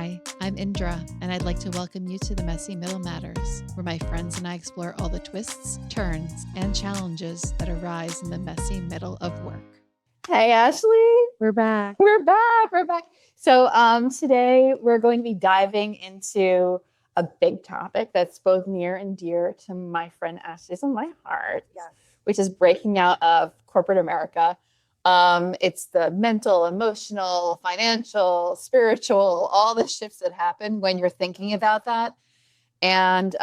Hi, I'm Indra, and I'd like to welcome you to the Messy Middle Matters, where my friends and I explore all the twists, turns, and challenges that arise in the messy middle of work. Hey, Ashley. We're back. We're back. So today we're going to be diving into a big topic that's both near and dear to my friend Ashley's and my heart, which is breaking out of corporate America. It's the mental, emotional, financial, spiritual, all the shifts that happen when you're thinking about that. And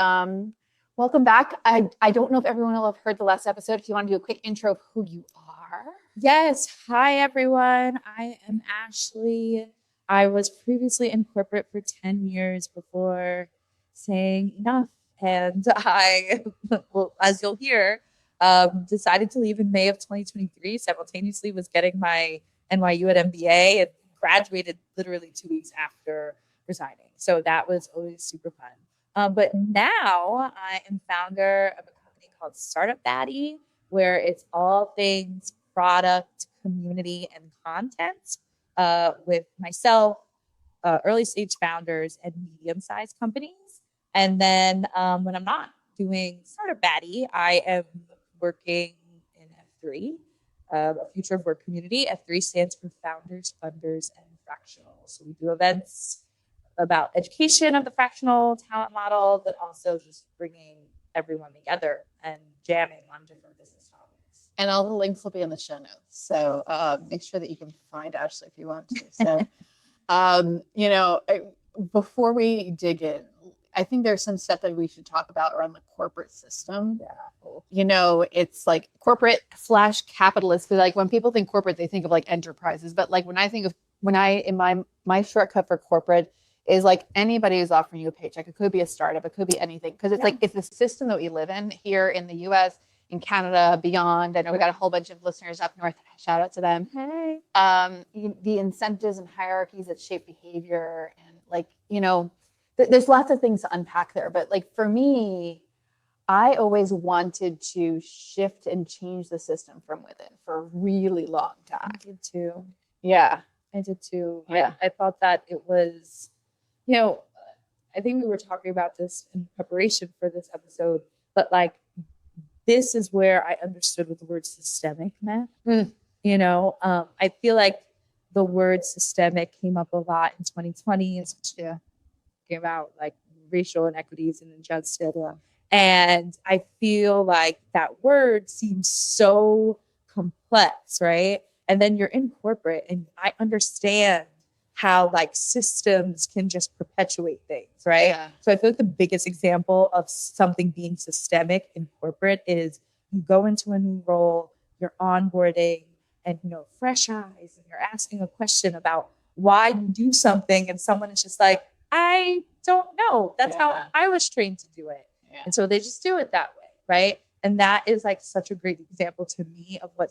welcome back. I don't know if everyone will have heard the last episode. If you want to do a quick intro of who you are. Yes. Hi, everyone. I am Ashley. I was previously in corporate for 10 years before saying enough. And I, well, as you'll hear, decided to leave in May of 2023. Simultaneously was getting my NYU at MBA and graduated literally 2 weeks after resigning. So that was always super fun. But now I am founder of a company called Startup Baddie, where it's all things product, community, and content with myself, early stage founders, and medium-sized companies. And then when I'm not doing Startup Baddie, I am working in F3, a future of work community. F3 stands for founders, funders, and fractional. So we do events about education of the fractional talent model, but also just bringing everyone together and jamming on different business topics. And all the links will be in the show notes. So make sure that you can find Ashley if you want to. So, before we dig in, I think there's some stuff that we should talk about around the corporate system. Yeah. It's like corporate / capitalist. Like when people think corporate, they think of like enterprises. But like my shortcut for corporate is like anybody who's offering you a paycheck. It could be a startup. It could be anything. Because it's the system that we live in here in the US, in Canada, beyond. I know we got a whole bunch of listeners up north. Shout out to them. Hey. The incentives and hierarchies that shape behavior and there's lots of things to unpack there. But like for me, I always wanted to shift and change the system from within for a really long time. I did too. Yeah. I did too. Yeah. I thought that it was, I think we were talking about this in preparation for this episode, but like, this is where I understood what the word systemic meant. I feel like the word systemic came up a lot in 2020, especially about like racial inequities and injustice. And I feel like that word seems so complex, right? And then you're in corporate and I understand how like systems can just perpetuate things, right? Yeah. So I feel like the biggest example of something being systemic in corporate is you go into a new role, you're onboarding and, fresh eyes, and you're asking a question about why you do something. And someone is just like, I don't know. That's how I was trained to do it. Yeah. And so they just do it that way, right? And that is like such a great example to me of what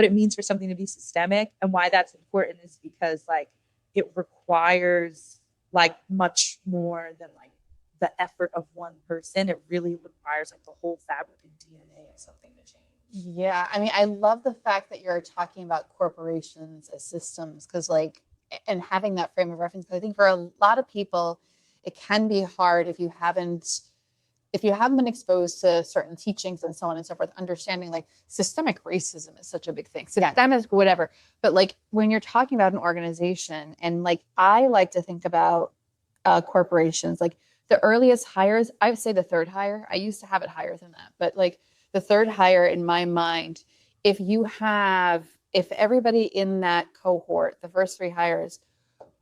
it means for something to be systemic, and why that's important is because like it requires like much more than like the effort of one person. It really requires like the whole fabric and DNA of something to change. Yeah. I mean, I love the fact that you're talking about corporations as systems and having that frame of reference. Because I think for a lot of people, it can be hard if you haven't been exposed to certain teachings and so on and so forth, understanding like systemic racism is such a big thing. Systemic, whatever. But like when you're talking about an organization, and like I like to think about corporations, like the earliest hires, I would say the third hire. I used to have it higher than that, but like the third hire in my mind, if everybody in that cohort, the first 3 hires,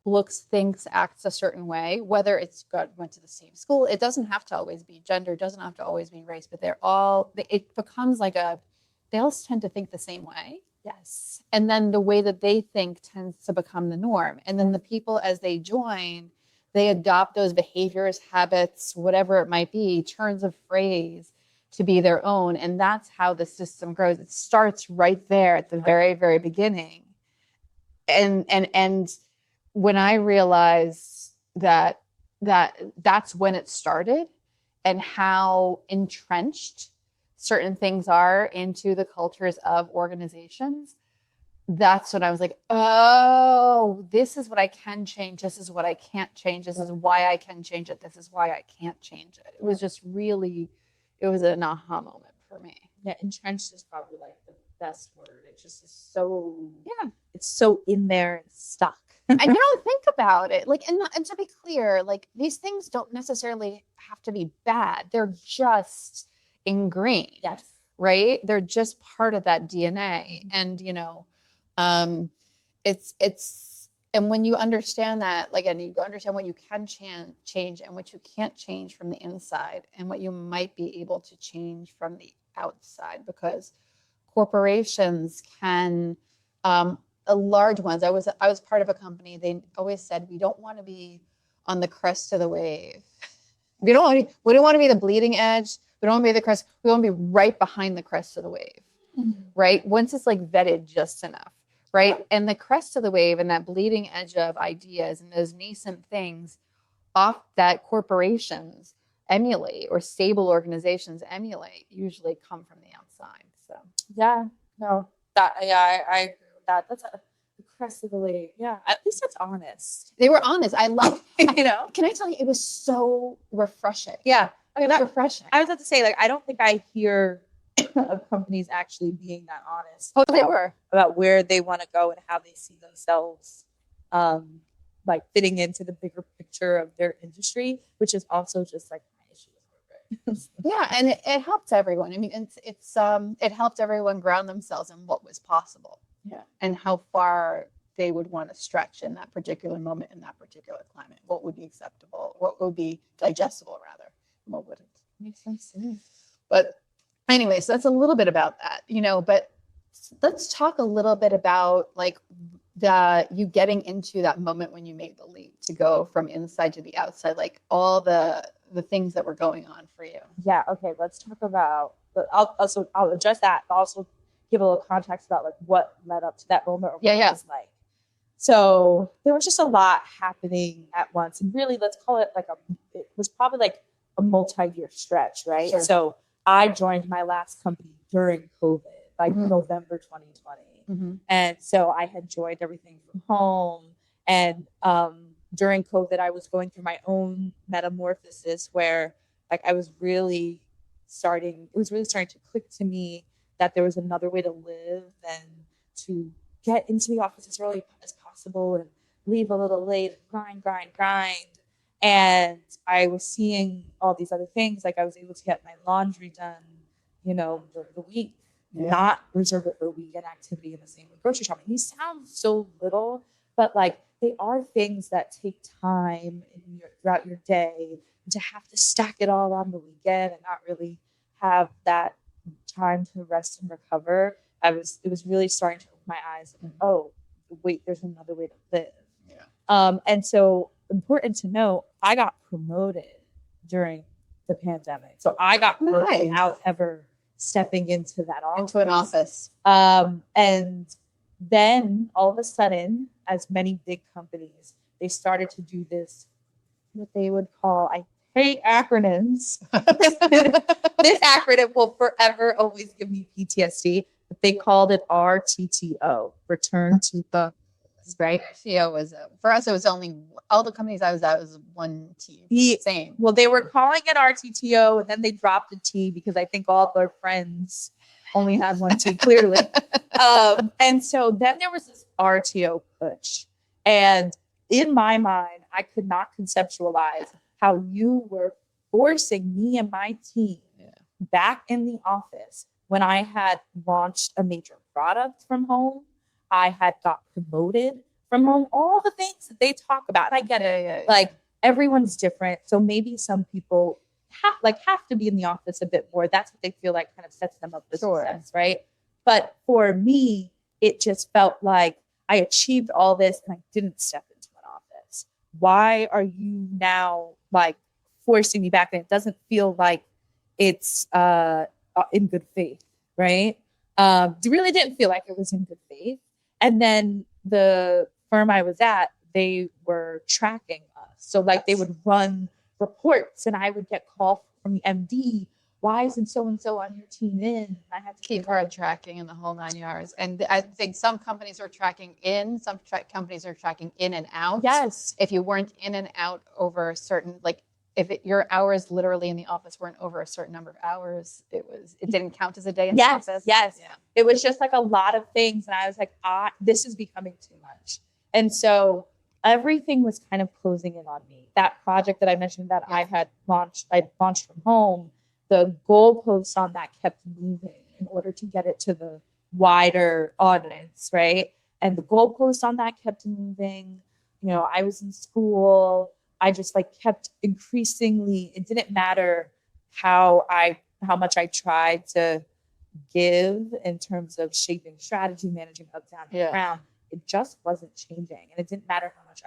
looks, thinks, acts a certain way, whether it's went to the same school, it doesn't have to always be gender, doesn't have to always be race, but it becomes like they all tend to think the same way. Yes. And then the way that they think tends to become the norm. And then the people, as they join, they adopt those behaviors, habits, whatever it might be, turns of phrase to be their own. And that's how the system grows. It starts right there at the very, very beginning. And when I realized that's when it started and how entrenched certain things are into the cultures of organizations, that's when I was like, oh, this is what I can change. This is what I can't change. This is why I can change it. This is why I can't change it. It was just really, it was an aha moment for me. Yeah, entrenched is probably like the best word. It just is so, yeah, it's so in there and stuck. And you don't think about it. Like, and to be clear, like these things don't necessarily have to be bad. They're just ingrained. Yes. Right? They're just part of that DNA. And, you know, and when you understand that, like, and you understand what you can change and what you can't change from the inside and what you might be able to change from the outside, because corporations can, large ones. I was part of a company. They always said, we don't want to be on the crest of the wave. We don't want to be the bleeding edge. We don't want to be the crest. We want to be right behind the crest of the wave, right? Once it's like vetted just enough, right? And the crest of the wave and that bleeding edge of ideas and those nascent things off that corporations emulate or stable organizations emulate usually come from the outside. So yeah, no, that I agree with that. That's the crest of the wave. Yeah, at least that's honest. They were honest. I love, You know. Can I tell you, it was so refreshing. Yeah. Okay, that's refreshing. I was about to say, like, I don't think I hear of companies actually being that honest. Oh, they were. About where they want to go and how they see themselves, like fitting into the bigger picture of their industry, which is also just like my issue with corporate. Yeah, and it helped everyone. I mean, it helped everyone ground themselves in what was possible. Yeah, and how far they would want to stretch in that particular moment, in that particular climate. What would be acceptable? What would be digestible, rather? What wouldn't? makes sense. But anyway, so that's a little bit about that, you know. But let's talk a little bit about like you getting into that moment when you made the leap to go from inside to the outside, like all the things that were going on for you. Yeah. Okay. Let's talk about. I'll address that, but also give a little context about like what led up to that moment. Or what it was like. So there was just a lot happening at once, and really, let's call it like it was probably like a multi-year stretch, right? Sure. So I joined my last company during COVID, like November 2020. And so I had joined everything from home. And during COVID, I was going through my own metamorphosis where like it was really starting to click to me that there was another way to live than to get into the office as early as possible and leave a little late, grind. And I was seeing all these other things. Like I was able to get my laundry done, you know, during the week, not reserve it for weekend activity, in the same with grocery shopping. These sound so little, but like they are things that take time throughout your day. And to have to stack it all on the weekend and not really have that time to rest and recover, it was really starting to open my eyes. And, oh, wait, there's another way to live. Yeah. And so important to know, I got promoted during the pandemic. So I got promoted without ever stepping into that office. Into an office. And then all of a sudden, as many big companies, they started to do this, what they would call, I hate acronyms. This acronym will forever always give me PTSD. But they called it RTTO, Return to the, right? RTO was for us. It was only all the companies I was at was one T. Same. Well, they were calling it RTTO, and then they dropped the T because I think all their friends only had one T. Clearly, and so then there was this RTO push, and in my mind, I could not conceptualize how you were forcing me and my team back in the office when I had launched a major product from home. I had got promoted from home, all the things that they talk about. And I get it. Like everyone's different. So maybe some people have to be in the office a bit more. That's what they feel like kind of sets them up for success, right? But for me, it just felt like I achieved all this and I didn't step into an office. Why are you now like forcing me back? And it doesn't feel like it's in good faith, right? It really didn't feel like it was in good faith. And then the firm I was at, they were tracking us. So like they would run reports and I would get call from the MD. why isn't so-and-so on your team in? And I had to Keep hard tracking in the whole 9 yards. And I think some companies are tracking in, some companies are tracking in and out. Yes. If you weren't in and out over a certain, like if your hours literally in the office weren't over a certain number of hours, it didn't count as a day in the office. Yes. Yeah. It was just like a lot of things. And I was like, this is becoming too much. And so everything was kind of closing in on me. That project that I mentioned that I launched from home, the goalposts on that kept moving in order to get it to the wider audience, right? And the goalposts on that kept moving. You know, I was in school. I just like kept increasingly, it didn't matter how much I tried to give in terms of shaping strategy, managing up, down, and around. It just wasn't changing. And it didn't matter how much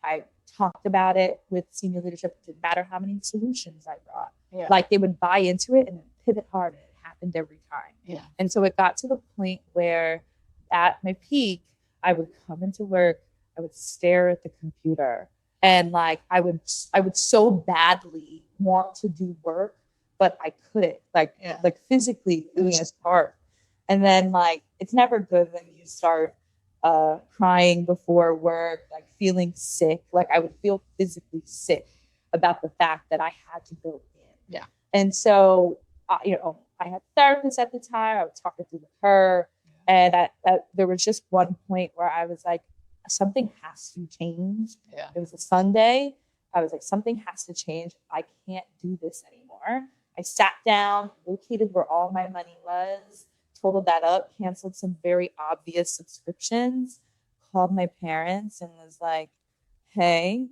I talked about it with senior leadership. It didn't matter how many solutions I brought. Yeah. Like they would buy into it and then pivot hard. It happened every time. Yeah. And so it got to the point where at my peak, I would come into work, I would stare at the computer, and like I would so badly want to do work, but I couldn't. Like physically, it was just hard. And then like it's never good when you start crying before work, like feeling sick. Like I would feel physically sick about the fact that I had to go in. Yeah. And so, I had a therapist at the time. I was talking through with her. And there was just one point where I was like, something has to change. Yeah. It was a Sunday. I was like, something has to change. I can't do this anymore. I sat down, located where all my money was, totaled that up, canceled some very obvious subscriptions, called my parents and was like, hey,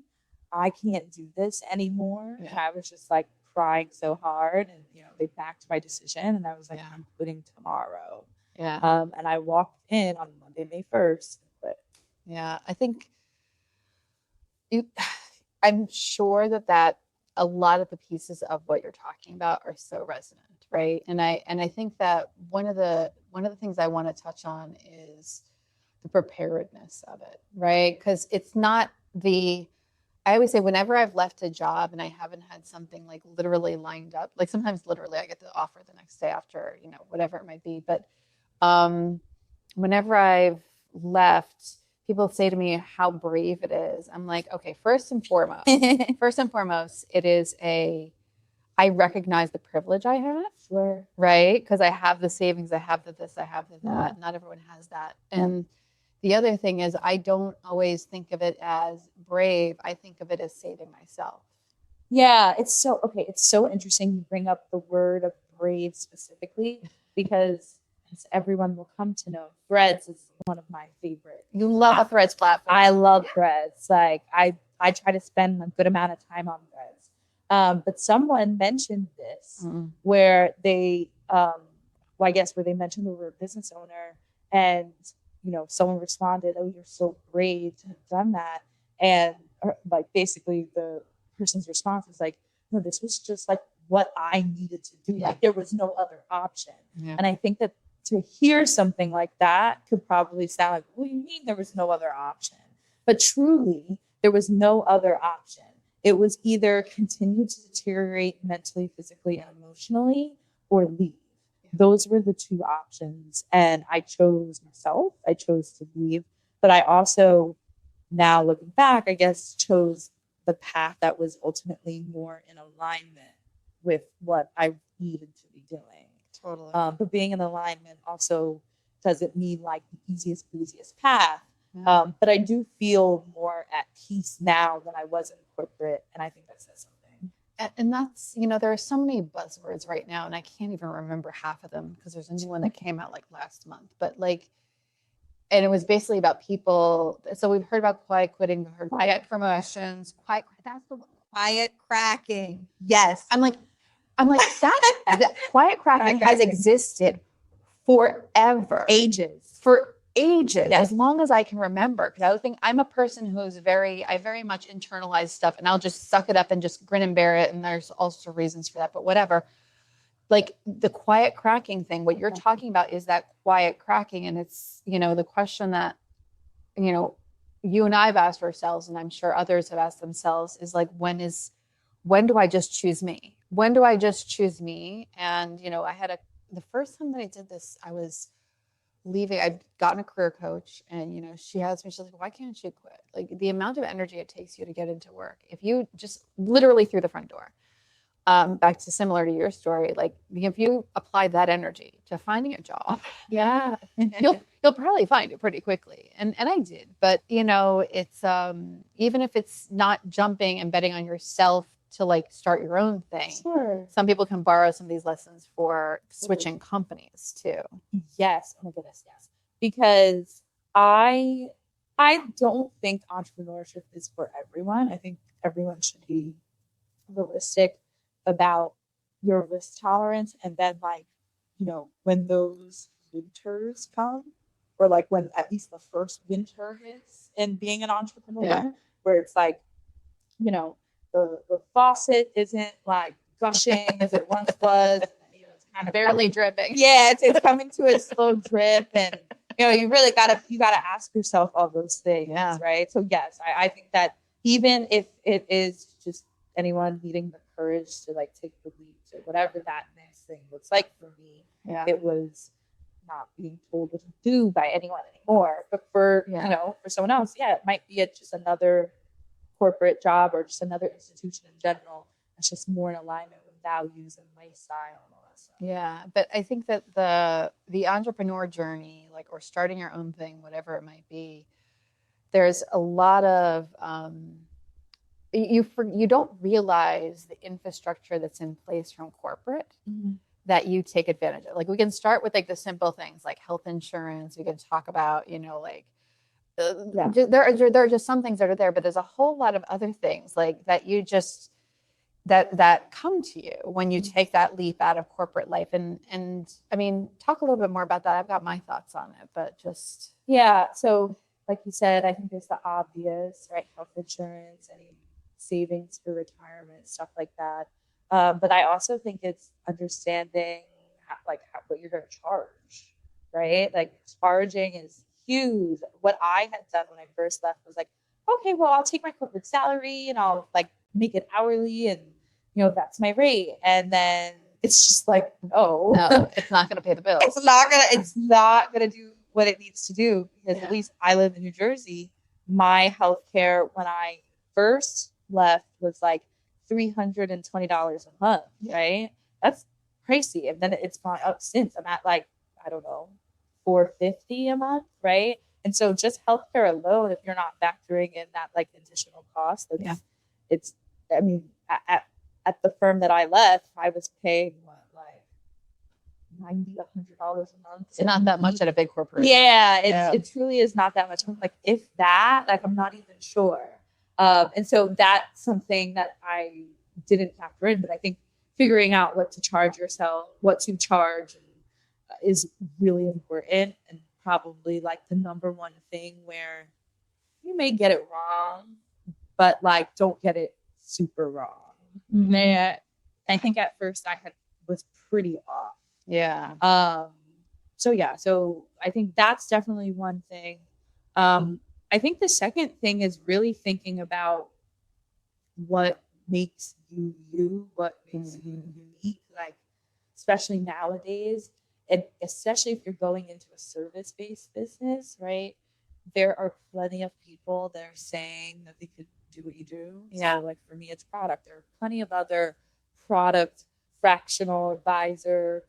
I can't do this anymore. Yeah. And I was just like crying so hard, and they backed my decision, and I was like, I'm quitting tomorrow. Yeah. And I walked in on Monday, May 1st. But yeah, I think I'm sure that a lot of the pieces of what you're talking about are so resonant, right? And I think that one of the things I want to touch on is the preparedness of it, right? Because it's not I always say whenever I've left a job and I haven't had something like literally lined up, like sometimes literally I get the offer the next day after, whatever it might be. But whenever I've left, people say to me how brave it is. I'm like, okay, first and foremost, it is I recognize the privilege I have, sure, right? Because I have the savings, I have the this, I have the that. Not everyone has that. And the other thing is I don't always think of it as brave. I think of it as saving myself. Yeah, it's so interesting you bring up the word of brave specifically, because as everyone will come to know, Threads is one of my favorite. You love a Threads platform. I love Threads. Like I try to spend a good amount of time on Threads. But someone mentioned this where they, where they mentioned the word business owner, and someone responded, "Oh, you're so brave to have done that." And like basically the person's response was like, "No, this was just like what I needed to do. Yeah. Like there was no other option." Yeah. And I think that to hear something like that could probably sound like, "What do you mean there was no other option?" But truly, there was no other option. It was either continue to deteriorate mentally, physically, and emotionally, or leave. Those were the two options. And I chose myself. I chose to leave. But I also, now looking back, I guess, chose the path that was ultimately more in alignment with what I needed to be doing. Totally. But being in alignment also doesn't mean like the easiest path. Yeah. But I do feel more at peace now than I was in corporate. And I think that says something. And that's, there are so many buzzwords right now, and I can't even remember half of them because there's a new one that came out like last month. But and it was basically about people. So we've heard about quiet quitting, we've heard quiet promotions, that's the quiet cracking. Yes. I'm like that quiet cracking has existed forever. For ages, yes. As long as I can remember. Because I think I'm a person who's I very much internalize stuff, and I'll just suck it up and just grin and bear it. And there's all sorts of reasons for that, but whatever. Like the quiet cracking thing, what you're talking about is that quiet cracking. And it's, the question that, you and I have asked ourselves, and I'm sure others have asked themselves, is like, when do I just choose me? when do I just choose me? And, I had the first time that I did this, I was leaving. I'd gotten a career coach, and, she asked me, she's like, why can't you quit? Like, the amount of energy it takes you to get into work, if you just literally through the front door, back to similar to your story, like if you apply that energy to finding a job, Yeah. you'll probably find it pretty quickly. And I did, but it's even if it's not jumping and betting on yourself to like start your own thing. Sure. Some people can borrow some of these lessons for switching companies too. Yes. Oh my goodness, yes. Because I don't think entrepreneurship is for everyone. I think everyone should be realistic about your risk tolerance, and then like, when those winters come, or like when at least the first winter hits in being an entrepreneur, where it's like, the faucet isn't like gushing as it once was. It's kind of Barely dripping. Yeah, it's coming to a slow drip, and you really gotta ask yourself all those things, right? So yes, I think that even if it is just anyone needing the courage to like take the leap to whatever that next thing looks like, for me, it was not being told what to do by anyone anymore. But for for someone else, it might be just another corporate job or just another institution in general. It's just more in alignment with values and lifestyle and all that stuff. Yeah, but I think that the entrepreneur journey, like, or starting your own thing, whatever it might be, there's a lot of you don't realize the infrastructure that's in place from corporate that you take advantage of. Like, we can start with like the simple things like health insurance. We can talk about there are just some things that are there, but there's a whole lot of other things like that you just that come to you when you take that leap out of corporate life. And I mean, talk a little bit more about that. I've got my thoughts on it, but just so like you said, I think there's the obvious, right? Health insurance, any savings for retirement, stuff like that. But I also think it's understanding what you're going to charge, right? Like, charging is huge. What I had done when I first left was like, okay, well, I'll take my corporate salary and I'll like make it hourly, and that's my rate. And then it's just like, no, it's not going to pay the bills. It's not gonna do what it needs to do, because at least I live in New Jersey. My healthcare when I first left was like $320 a month, right? That's pricey. And then it's gone up since. I'm at like, I don't know, $450 a month, right? And so just healthcare alone, if you're not factoring in that like additional cost, it's I mean, at the firm that I left, I was paying $90, $100 a month. It's not that much at a big corporation. Yeah, it truly is not that much. I'm like, if that, like, I'm not even sure. And so that's something that I didn't factor in, but I think figuring out what to charge yourself, what to charge, is really important, and probably like the number one thing where you may get it wrong, but like, don't get it super wrong. Yeah. I think at first I was pretty off. Yeah. So I think that's definitely one thing. I think the second thing is really thinking about what makes you, what makes you unique, like, especially nowadays, and especially if you're going into a service-based business, right? There are plenty of people that are saying that they could do what you do. Yeah. So, like, for me, it's product. There are plenty of other product fractional advisor,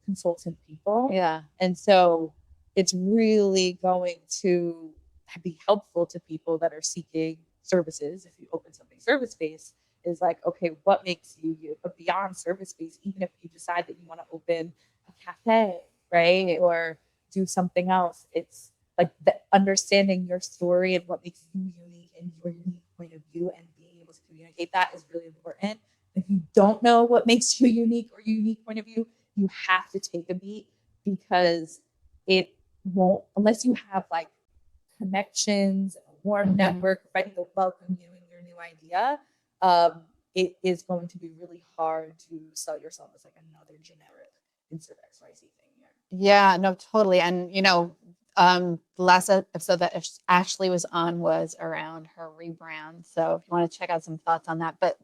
consultant people. Yeah. And so it's really going to be helpful to people that are seeking services. If you open something service-based, is like, okay, what makes you? But beyond service-based, even if you decide that you want to open a cafe, right, or do something else, it's like understanding your story and what makes you unique and your unique point of view, and being able to communicate that is really important. If you don't know what makes you unique or your unique point of view, you have to take a beat, because it won't, unless you have like connections, a warm network ready to welcome you and your new idea. It is going to be really hard to sell yourself as like another generic insert XYZ thing here. Yeah, no, totally. And the last episode that Ashley was on was around her rebrand. So if you want to check out some thoughts on that, but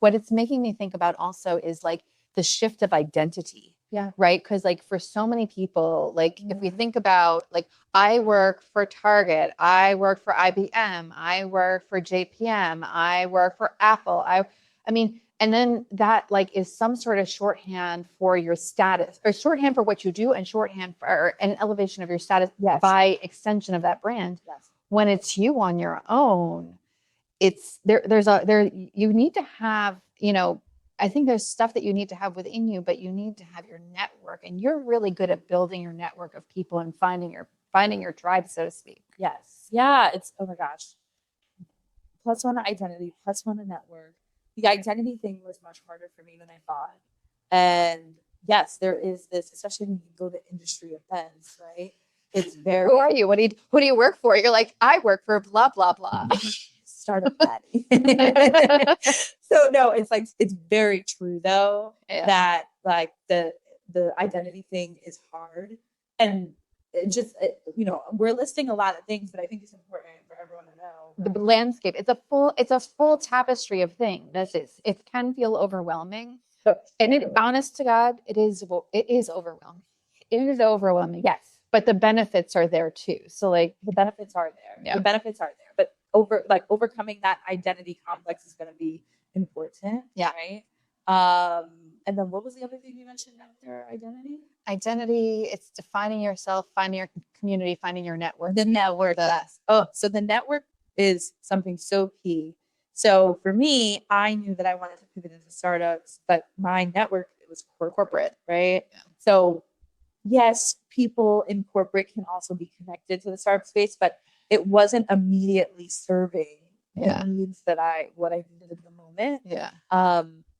what it's making me think about also is like the shift of identity. Yeah. Right. Because like for so many people, like if we think about like I work for Target, I work for IBM, I work for JPM, I work for Apple. I mean, and then that like is some sort of shorthand for your status or shorthand for what you do and shorthand for an elevation of your status by extension of that brand. Yes. When it's you on your own, it's you need to have, you know, I think there's stuff that you need to have within you, but you need to have your network, and you're really good at building your network of people and finding your tribe, so to speak. Yes. Yeah. It's, oh my gosh. +1 identity, +1 a network. The identity thing was much harder for me than I thought. And yes, there is this, especially when you go to industry events, right? It's very. Who are you? Who do you work for? You're like, I work for blah, blah, blah. Startup Patty. So no, it's like, it's very true though, that like the identity thing is hard. And it just, you know, we're listing a lot of things, but I think it's important for everyone to know. The landscape, it's a full tapestry of things. It can feel overwhelming. And honest to God, it is overwhelming. It is overwhelming. Yes. But the benefits are there too. So like the benefits are there. Yeah. The benefits are there. But overcoming that identity complex is going to be important. Yeah. Right. And then what was the other thing you mentioned after identity? Identity, it's defining yourself, finding your community, finding your network. The network. So the network is something so key. So for me, I knew that I wanted to pivot into startups, but my network, it was corporate, right? Yeah. So yes, people in corporate can also be connected to the startup space, but it wasn't immediately serving the needs that what I needed at the moment. Yeah.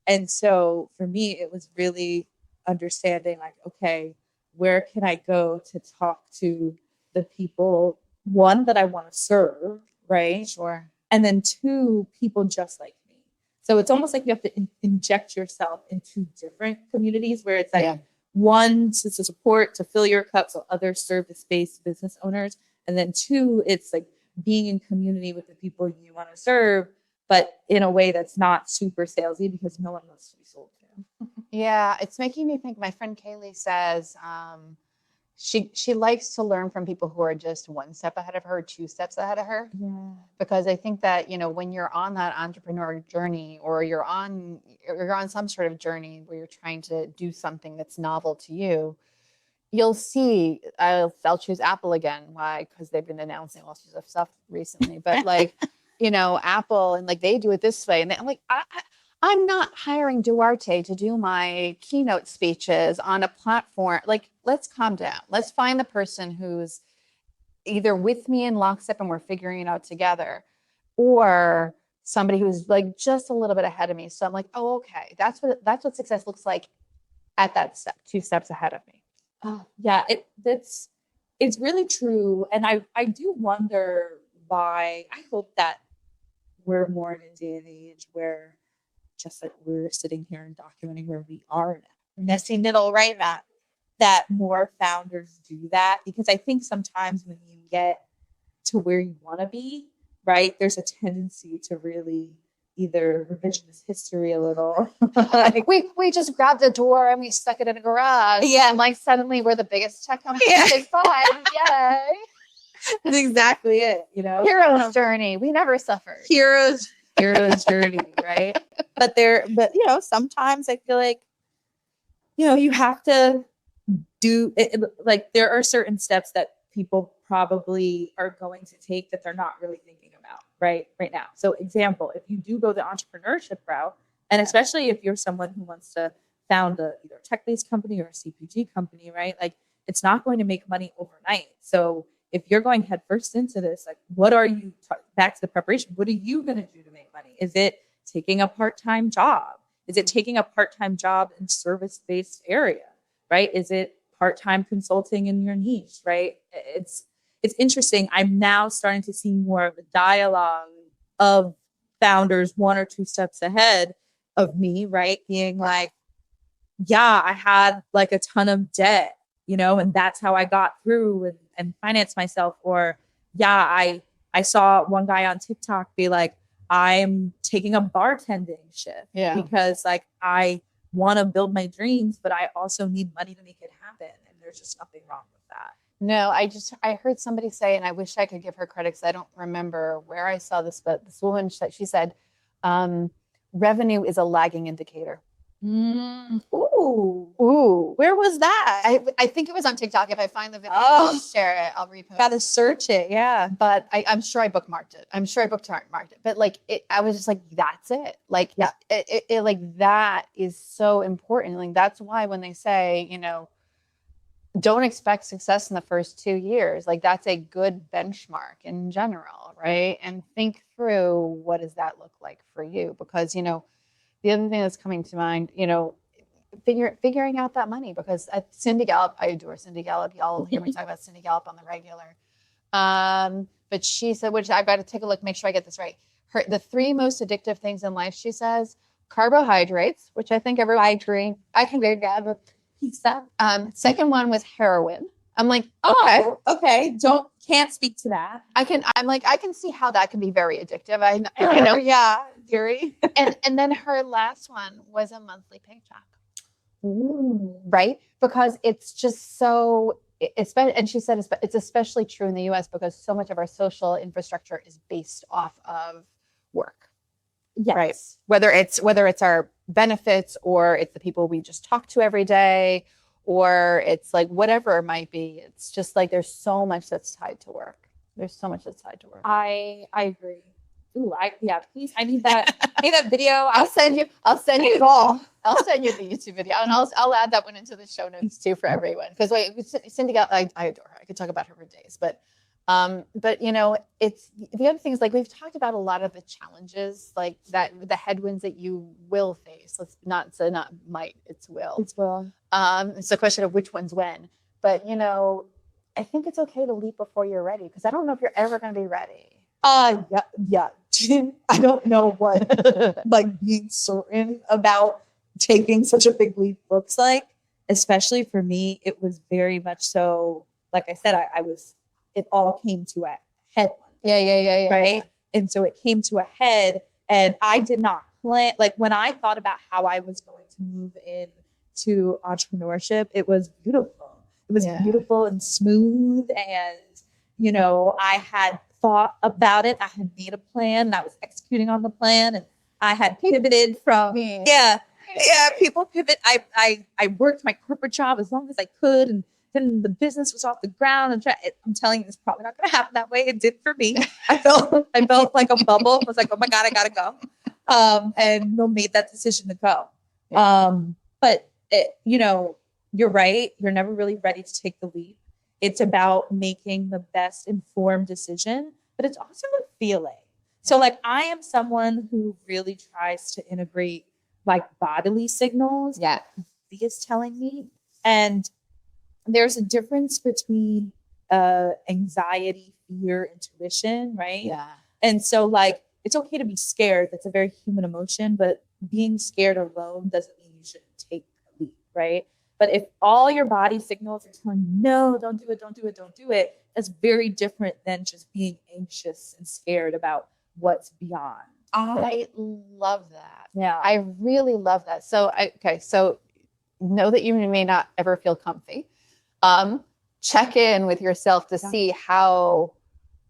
And so for me, it was really understanding like, okay, where can I go to talk to the people, one, that I want to serve, right? Sure. And then two, people just like me. So it's almost like you have to inject yourself into different communities where it's like one, to support, to fill your cup so others service-based business owners. And then two, it's like being in community with the people you want to serve, but in a way that's not super salesy because no one wants to be sold to. Yeah, it's making me think. My friend Kaylee says she likes to learn from people who are just one step ahead of her, 2 steps ahead of her. Yeah. Because I think that, you know, when you're on that entrepreneur journey, or you're on some sort of journey where you're trying to do something that's novel to you, you'll see. I'll choose Apple again. Why? Because they've been announcing all sorts of stuff recently. But like, you know, Apple, and like they do it this way, and I'm like, I'm not hiring Duarte to do my keynote speeches on a platform. Like, let's calm down. Let's find the person who's either with me in lockstep and we're figuring it out together, or somebody who's like just a little bit ahead of me. So I'm like, oh, okay, that's what success looks like at that step, 2 steps ahead of me. Oh, yeah, it's really true. And I do wonder why. I hope that we're more in a day and age where just like we're sitting here and documenting where we are in a messy middle, right, Matt? That more founders do that, because I think sometimes when you get to where you want to be, right, there's a tendency to really either revisionist history a little. Like, we just grabbed a door and we stuck it in a garage. Yeah. And like suddenly we're the biggest tech company in Big Five. Yay. That's exactly it, you know. Hero's journey. We never suffered. Hero's journey, right? But you know, sometimes I feel like, you know, you have to do it, like there are certain steps that people probably are going to take that they're not really thinking about right now. So example, if you do go the entrepreneurship route, and especially if you're someone who wants to found either a tech-based company or a CPG company, right? Like it's not going to make money overnight. So if you're going headfirst into this, like what are you, back to the preparation, what are you going to do to make money? Is it taking a part-time job? Is it taking a part-time job in service-based area, right? Is it part-time consulting in your niche, right? It's interesting. I'm now starting to see more of a dialogue of founders 1 or 2 steps ahead of me, right? Being like, yeah, I had like a ton of debt, you know, and that's how I got through and financed myself. Or yeah, I saw one guy on TikTok be like, I'm taking a bartending shift because like I want to build my dreams, but I also need money to make it happen. And there's just nothing wrong with that. No, I heard somebody say, and I wish I could give her credit because I don't remember where I saw this, but this woman, she said, revenue is a lagging indicator. Ooh. Where was that? I think it was on TikTok. If I find the video, I'll share it. I'll repost. Gotta search it. Yeah. But I'm sure I bookmarked it. But like, I was just like, that's it. Like, it like, that is so important. Like, that's why when they say, you know, don't expect success in the first 2 years, like that's a good benchmark in general. Right. And think through, what does that look like for you? Because, you know, the other thing that's coming to mind, you know, figuring out that money, because Cindy Gallup, I adore Cindy Gallup. Y'all hear me talk about Cindy Gallup on the regular. But she said, which I've got to take a look, make sure I get this right. The 3 most addictive things in life, she says, carbohydrates, which I think everybody agree. I can grab a pizza. Second one was heroin. I'm like, okay. Can't speak to that. I can see how that can be very addictive. I know. Yeah. Theory. and then her last one was a monthly paycheck. Ooh. Right? Because it's just so, and she said it's especially true in the US because so much of our social infrastructure is based off of work. Yes. Right. Whether it's our benefits or it's the people we just talk to every day, or it's like whatever it might be. It's just like there's so much that's tied to work. I agree. Ooh, please. I need that. I need that video. I'll send you it all. I'll send you the YouTube video, and I'll add that one into the show notes too for everyone. Because Cindy Gallup, I adore her. I could talk about her for days, but you know, it's the other thing is like we've talked about a lot of the challenges, like that the headwinds that you will face. Let's not say not might, it's will. It's will. It's a question of which one's when. But you know, I think it's okay to leap before you're ready, because I don't know if you're ever going to be ready. Yeah. I don't know what like being certain about taking such a big leap looks like. Especially for me, it was very much so. Like I said, it all came to a head. Yeah. Right. And so it came to a head, and I did not plan. Like when I thought about how I was going to move into entrepreneurship, it was beautiful. It was beautiful and smooth. And, you know, I had thought about it. I had made a plan, and I was executing on the plan, and I had pivoted from, people pivot. I worked my corporate job as long as I could, and then the business was off the ground. And I'm telling you, it's probably not going to happen that way. It did for me. I felt like a bubble. I was like, oh my God, I got to go. And made that decision to go. But you know, you're right. You're never really ready to take the leap. It's about making the best informed decision, but it's also a feeling. So like I am someone who really tries to integrate like bodily signals. Yeah. He is telling me. And there's a difference between anxiety, fear, intuition, right? Yeah. And so like it's okay to be scared. That's a very human emotion, but being scared alone doesn't mean you shouldn't take a leap, right? But if all your body signals are telling you, no, don't do it, that's very different than just being anxious and scared about what's beyond. I love that. Yeah. I really love that. So, so know that you may not ever feel comfy. Check in with yourself to see how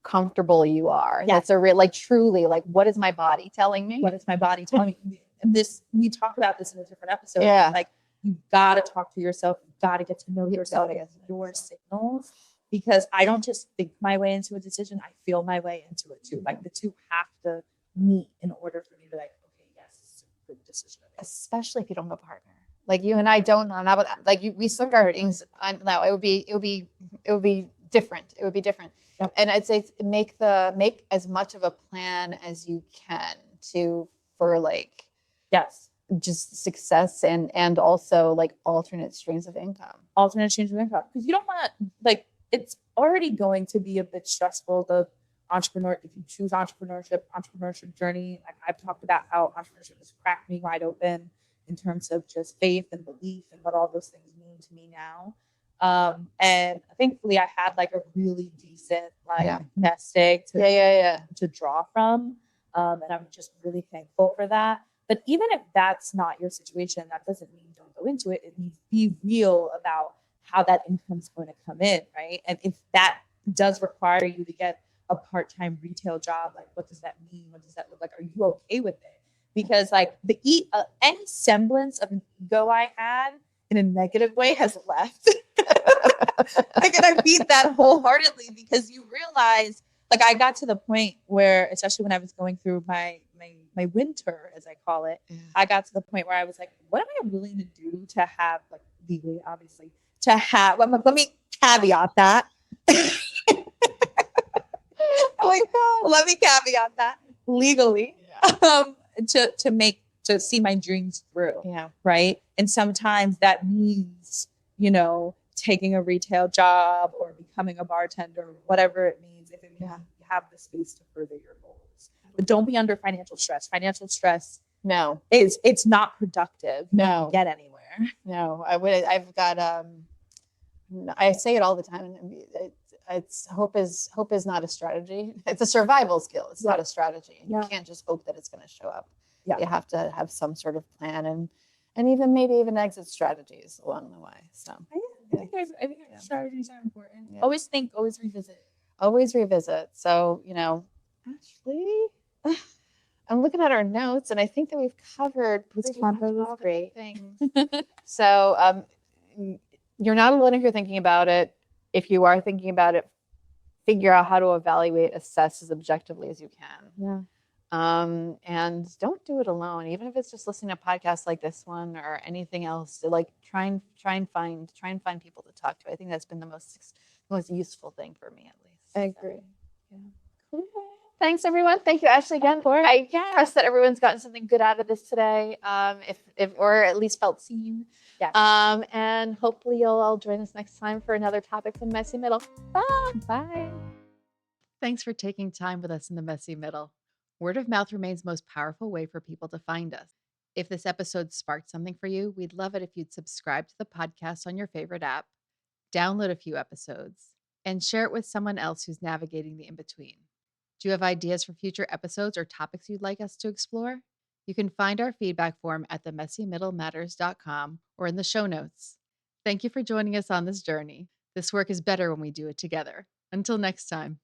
comfortable you are. Yeah. That's a real, like, truly, like, what is my body telling me? What is my body telling me? And we talked about this in a different episode. Yeah. Like, you got to talk to yourself. You got to get to know yourself, your signals, because I don't just think my way into a decision. I feel my way into it too. Like the two have to meet in order for me to be like, okay, yes, it's a good decision. Especially if you don't have a partner. Like you and I don't know. Like we started our things. No, it would be different. It would be different. Yep. And I'd say make as much of a plan as you can for like just success and also like alternate streams of income. Because you don't want to, like, it's already going to be a bit stressful. If you choose entrepreneurship journey, like I've talked about how entrepreneurship has cracked me wide open in terms of just faith and belief and what all those things mean to me now. And thankfully I had like a really decent nest egg to draw from. And I'm just really thankful for that. But even if that's not your situation, that doesn't mean don't go into it. It means be real about how that income's going to come in, right? And if that does require you to get a part-time retail job, like what does that mean? What does that look like? Are you okay with it? Because like any semblance of an ego I had in a negative way has left. Like, and I beat that wholeheartedly because you realize, like, I got to the point where, especially when I was going through my winter, as I call it, I got to the point where I was like, what am I willing to do to have, like, legally, obviously, to have, let me caveat that. Like, let me caveat that legally, to see my dreams through. Yeah. Right. And sometimes that means, taking a retail job or becoming a bartender, whatever it means, if you have the space to further your goals. But don't be under financial stress. Financial stress it's not productive. No. You get anywhere. No, I've got I say it all the time. It's hope is not a strategy. It's a survival skill. It's not a strategy. You can't just hope that it's going to show up. You have to have some sort of plan and even exit strategies along the way. So I think strategies are important. Yeah. Always think, always revisit. Always revisit. So, Ashley, I'm looking at our notes and I think that we've covered pretty much all great things. So you're not alone if you're thinking about it. If you are thinking about it, figure out how to evaluate, assess as objectively as you can. Yeah. And don't do it alone, even if it's just listening to podcasts like this one or anything else. Like try and find people to talk to. I think that's been the most useful thing for me, at least. I agree. Yeah. Cool. Thanks, everyone. Thank you, Ashley, again. I trust that everyone's gotten something good out of this today, if or at least felt seen. Yeah. And hopefully you'll all join us next time for another topic from Messy Middle. Bye. Bye. Thanks for taking time with us in the Messy Middle. Word of mouth remains the most powerful way for people to find us. If this episode sparked something for you, we'd love it if you'd subscribe to the podcast on your favorite app, download a few episodes, and share it with someone else who's navigating the in-between. Do you have ideas for future episodes or topics you'd like us to explore? You can find our feedback form at themessymiddlematters.com or in the show notes. Thank you for joining us on this journey. This work is better when we do it together. Until next time.